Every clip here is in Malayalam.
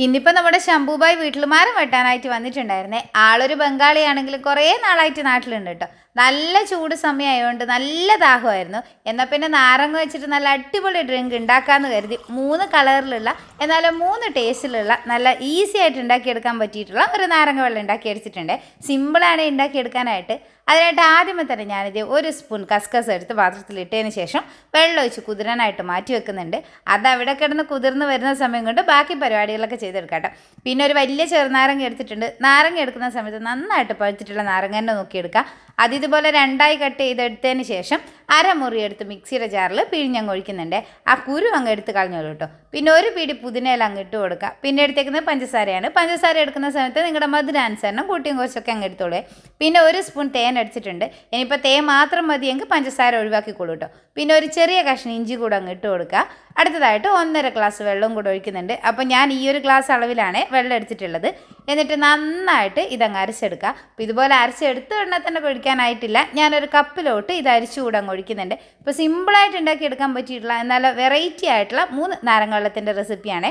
ഇന്നിപ്പോൾ നമ്മുടെ ശംഭുബായ് വീട്ടിലുമാരം വെട്ടാനായിട്ട് വന്നിട്ടുണ്ടായിരുന്നേ. ആളൊരു ബംഗാളിയാണെങ്കിലും കുറേ നാളായിട്ട് നാട്ടിലുണ്ട് കേട്ടോ. നല്ല ചൂട് സമയമായതുകൊണ്ട് നല്ല ദാഹമായിരുന്നു. എന്നാൽ പിന്നെ നാരങ്ങ വെച്ചിട്ട് നല്ല അടിപൊളി ഡ്രിങ്ക് ഉണ്ടാക്കാമെന്ന് കരുതി 3 കളറിലുള്ള എന്നാൽ 3 ടേസ്റ്റിലുള്ള നല്ല ഈസി ആയിട്ട് ഉണ്ടാക്കിയെടുക്കാൻ പറ്റിയിട്ടുള്ള ഒരു നാരങ്ങ വെള്ളം ഉണ്ടാക്കിയെടുത്തിട്ടുണ്ട്. സിമ്പിളാണ് ഉണ്ടാക്കിയെടുക്കാനായിട്ട്. അതിനായിട്ട് ആദ്യമേ തന്നെ ഞാനിത് 1 സ്പൂൺ കസ്കസ് എടുത്ത് പാത്രത്തിലിട്ടതിന് ശേഷം വെള്ളം ഒഴിച്ച് കുതിരാനായിട്ട് മാറ്റി വെക്കുന്നുണ്ട്. അത് അവിടെ കിടന്ന് കുതിർന്ന് വരുന്ന സമയം കൊണ്ട് ബാക്കി പരിപാടികളൊക്കെ ചെയ്തെടുക്കാം കേട്ടോ. പിന്നെ ഒരു വലിയ ചെറുനാരങ്ങ എടുത്തിട്ടുണ്ട്. നാരങ്ങ എടുക്കുന്ന സമയത്ത് നന്നായിട്ട് പഴുത്തിട്ടുള്ള നാരങ്ങ തന്നെ നോക്കിയെടുക്കുക. അതിതുപോലെ 2ആയി കട്ട് ചെയ്തെടുത്തതിന് ശേഷം അരമുറി എടുത്ത് മിക്സിയുടെ ജാറിൽ പിഴിഞ്ഞങ്ങ് ഒഴിക്കുന്നുണ്ട്. ആ കുരു അങ്ങ് എടുത്ത് കളഞ്ഞോളൂ കേട്ടോ. പിന്നെ ഒരു പിടി പുതിനയില അങ്ങ് ഇട്ട് കൊടുക്കുക. പിന്നെ എടുത്തേക്കുന്നത് പഞ്ചസാരയാണ്. പഞ്ചസാര എടുക്കുന്ന സമയത്ത് നിങ്ങളുടെ മധുരാനുസരണം കൂട്ടിയും കുറച്ചൊക്കെ അങ്ങ് എടുത്തോളൂ. പിന്നെ 1 സ്പൂൺ തേൻ അടിച്ചിട്ടുണ്ട്. ഇനിയിപ്പോൾ തേൻ മാത്രം മതിയെങ്കിൽ പഞ്ചസാര ഒഴിവാക്കിക്കോളൂ കേട്ടോ. പിന്നെ ഒരു ചെറിയ കഷ്ണം ഇഞ്ചി കൂടെ അങ്ങ് ഇട്ട് കൊടുക്കുക. അടുത്തതായിട്ട് 1.5 ഗ്ലാസ് വെള്ളവും കൂടെ ഒഴിക്കുന്നുണ്ട്. അപ്പോൾ ഞാൻ ഈ ഒരു ഗ്ലാസ് അളവിലാണ് വെള്ളം എടുത്തിട്ടുള്ളത്. എന്നിട്ട് നന്നായിട്ട് ഇതങ്ങ് അരച്ചെടുക്കുക. അപ്പോൾ ഇതുപോലെ അരച്ചെടുത്ത് എണ്ണ തന്നെ ഒഴിക്കാനായിട്ടില്ല. ഞാനൊരു കപ്പിലോട്ട് ഇത് അരിച്ചുകൂടെ അങ്ങ് ഒഴിക്കുന്നുണ്ട്. ഇപ്പോൾ സിമ്പിളായിട്ട് ഉണ്ടാക്കിയെടുക്കാൻ പറ്റിയിട്ടുള്ള എന്നാൽ വെറൈറ്റി ആയിട്ടുള്ള 3 നാരങ്ങ വെള്ളത്തിൻ്റെ റെസിപ്പിയാണ്.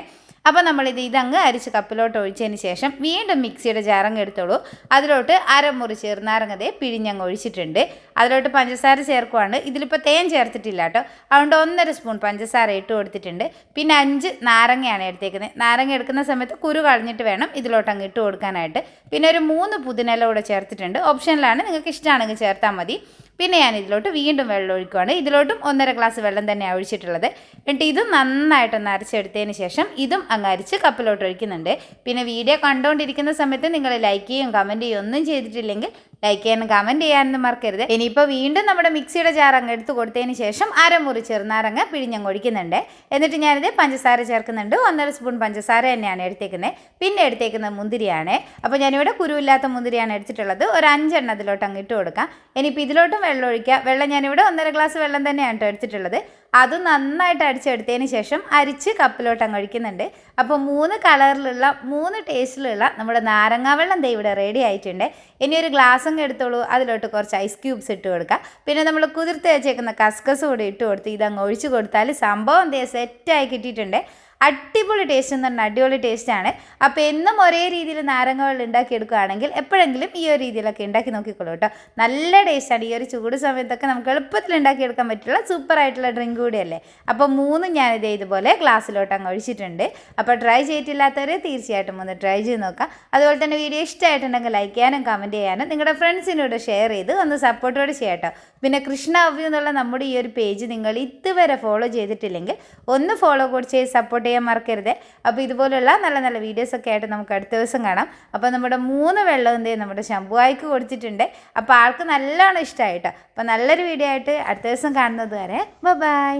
അപ്പോൾ ഇതങ്ങ് അരിച്ച് കപ്പിലോട്ട് ഒഴിച്ചതിന് ശേഷം വീണ്ടും മിക്സിയുടെ ജാറങ്ങ് എടുത്തോളൂ. അതിലോട്ട് അരമുറി ചെറുനാരങ്ങ പിഴിഞ്ഞങ്ങ് ഒഴിച്ചിട്ടുണ്ട്. അതിലോട്ട് പഞ്ചസാര ചേർക്കുവാണ്. ഇതിലിപ്പോൾ തേൻ ചേർത്തിട്ടില്ല കേട്ടോ. അതുകൊണ്ട് 1.5 സ്പൂൺ പഞ്ചസാര ഇട്ട് കൊടുത്തിട്ടുണ്ട്. പിന്നെ 5 നാരങ്ങയാണ് എടുത്തേക്കുന്നത്. നാരങ്ങ എടുക്കുന്ന സമയത്ത് കുരു കളഞ്ഞിട്ട് വേണം ഇതിലോട്ട് അങ്ങ് ഇട്ട് കൊടുക്കാനായിട്ട്. പിന്നെ ഒരു 3 പുതിനയില കൂടെ ചേർത്തിട്ടുണ്ട്. ഓപ്ഷനിലാണ്, നിങ്ങൾക്ക് ഇഷ്ടമാണെങ്കിൽ ചേർത്താൽ മതി. പിന്നെ ഞാൻ ഇതിലോട്ട് വീണ്ടും വെള്ളം ഒഴിക്കുകയാണ്. ഇതിലോട്ടും 1.5 ഗ്ലാസ് വെള്ളം തന്നെയാണ് ഒഴിച്ചിട്ടുള്ളത്. എന്നിട്ട് ഇതും നന്നായിട്ടൊന്ന് അരച്ചെടുത്തതിന് ശേഷം ഇതും അങ്ങ് അരിച്ച് കപ്പിലോട്ട് ഒഴിക്കുന്നുണ്ട്. പിന്നെ വീഡിയോ കണ്ടുകൊണ്ടിരിക്കുന്ന സമയത്ത് നിങ്ങൾ ലൈക്ക് ചെയ്യും കമൻറ്റ് ചെയ്യും ഒന്നും ചെയ്തിട്ടില്ലെങ്കിൽ ലൈക്ക് ചെയ്യാനും കമൻറ്റ് ചെയ്യാനൊന്നും മറക്കരുത്. ഇനിയിപ്പോൾ വീണ്ടും നമ്മുടെ മിക്സിയുടെ ജാർ അങ്ങ് എടുത്ത് കൊടുത്തതിന് ശേഷം അരമുറി ചെറുനാരങ്ങ പിഴിഞ്ഞങ്ങ് ഒഴിക്കുന്നുണ്ട്. എന്നിട്ട് ഞാനിത് പഞ്ചസാര ചേർക്കുന്നുണ്ട്. 1.5 സ്പൂൺ പഞ്ചസാര തന്നെയാണ് എടുത്തേക്കുന്നത്. പിന്നെ എടുത്തേക്കുന്നത് മുന്തിരിയാണ്. അപ്പോൾ ഞാനിവിടെ കുരുവില്ലാത്ത മുന്തിരിയാണ് എടുത്തിട്ടുള്ളത്. ഒരു 5 എണ്ണം അതിലോട്ട് അങ്ങ് ഇട്ട് കൊടുക്കാം. ഇനിയിപ്പോൾ ഇതിലോട്ടും വെള്ളം ഒഴിക്കുക. വെള്ളം ഞാനിവിടെ 1.5 ഗ്ലാസ് വെള്ളം തന്നെയാണ് കേട്ടോ എടുത്തിട്ടുള്ളത്. അത് നന്നായിട്ട് അടിച്ചെടുത്തതിന് ശേഷം അരിച്ച് കപ്പിലോട്ട് അങ്ങ് ഒഴിക്കുന്നുണ്ട്. അപ്പോൾ 3 കളറിലുള്ള 3 ടേസ്റ്റിലുള്ള നമ്മുടെ നാരങ്ങാ വെള്ളം ദേ ഇവിടെ റെഡി ആയിട്ടുണ്ട്. ഇനി ഒരു ഗ്ലാസ് അങ്ങ് എടുത്തോളൂ. അതിലോട്ട് കുറച്ച് ഐസ് ക്യൂബ്സ് ഇട്ട് കൊടുക്കുക. പിന്നെ നമ്മൾ കുതിർത്ത് വെച്ചേക്കുന്ന കസ്കസ് കൂടി ഇട്ട് കൊടുത്ത് ഇതങ്ങ് ഒഴിച്ച് കൊടുത്താൽ സംഭവം ദേ സെറ്റായി കിട്ടിയിട്ടുണ്ട്. അടിപൊളി ടേസ്റ്റ് എന്ന് പറഞ്ഞാൽ അടിപൊളി ടേസ്റ്റാണ്. അപ്പോൾ എന്നും ഒരേ രീതിയിൽ നാരങ്ങ വെള്ളം ഉണ്ടാക്കിയെടുക്കുകയാണെങ്കിൽ എപ്പോഴെങ്കിലും ഈ ഒരു രീതിയിലൊക്കെ ഉണ്ടാക്കി നോക്കിക്കോളൂ കേട്ടോ. നല്ല ടേസ്റ്റാണ്. ഈ ഒരു ചൂട് സമയത്തൊക്കെ നമുക്ക് എളുപ്പത്തിൽ ഉണ്ടാക്കിയെടുക്കാൻ പറ്റുള്ള സൂപ്പറായിട്ടുള്ള ഡ്രിങ്ക് കൂടിയല്ലേ. അപ്പോൾ 3 ഞാനിത് ഇതുപോലെ ഗ്ലാസ്സിലോട്ട് അങ്ങ് ഒഴിച്ചിട്ടുണ്ട്. അപ്പോൾ ട്രൈ ചെയ്തിട്ടില്ലാത്തവർ തീർച്ചയായിട്ടും ഒന്ന് ട്രൈ ചെയ്ത് നോക്കാം. അതുപോലെ തന്നെ വീഡിയോ ഇഷ്ടമായിട്ടുണ്ടെങ്കിൽ ലൈക്ക് ചെയ്യാനും കമൻറ്റ് ചെയ്യാനും നിങ്ങളുടെ ഫ്രണ്ട്സിനോട് ഷെയർ ചെയ്ത് ഒന്ന് സപ്പോർട്ടോടെ ചെയ്യാം കേട്ടോ. പിന്നെ കൃഷ്ണ അവ്യൂ എന്നുള്ള നമ്മുടെ ഈ ഒരു പേജ് നിങ്ങൾ ഇതുവരെ ഫോളോ ചെയ്തിട്ടില്ലെങ്കിൽ ഒന്ന് ഫോളോ കൂടി ചെയ്ത് സപ്പോർട്ട് ചെയ്യാൻ മറക്കരുത്. അപ്പോൾ ഇതുപോലുള്ള നല്ല നല്ല വീഡിയോസൊക്കെ ആയിട്ട് നമുക്ക് അടുത്ത ദിവസം കാണാം. അപ്പോൾ നമ്മുടെ 3 വെള്ളം നമ്മുടെ ശംഭുവായിക്ക് കൊടുത്തിട്ടുണ്ട്. അപ്പോൾ ആൾക്ക് നല്ലോണം ഇഷ്ടമായിട്ടോ. അപ്പോൾ നല്ലൊരു വീഡിയോ ആയിട്ട് അടുത്ത ദിവസം കാണുന്നത് വരെ ബൈ.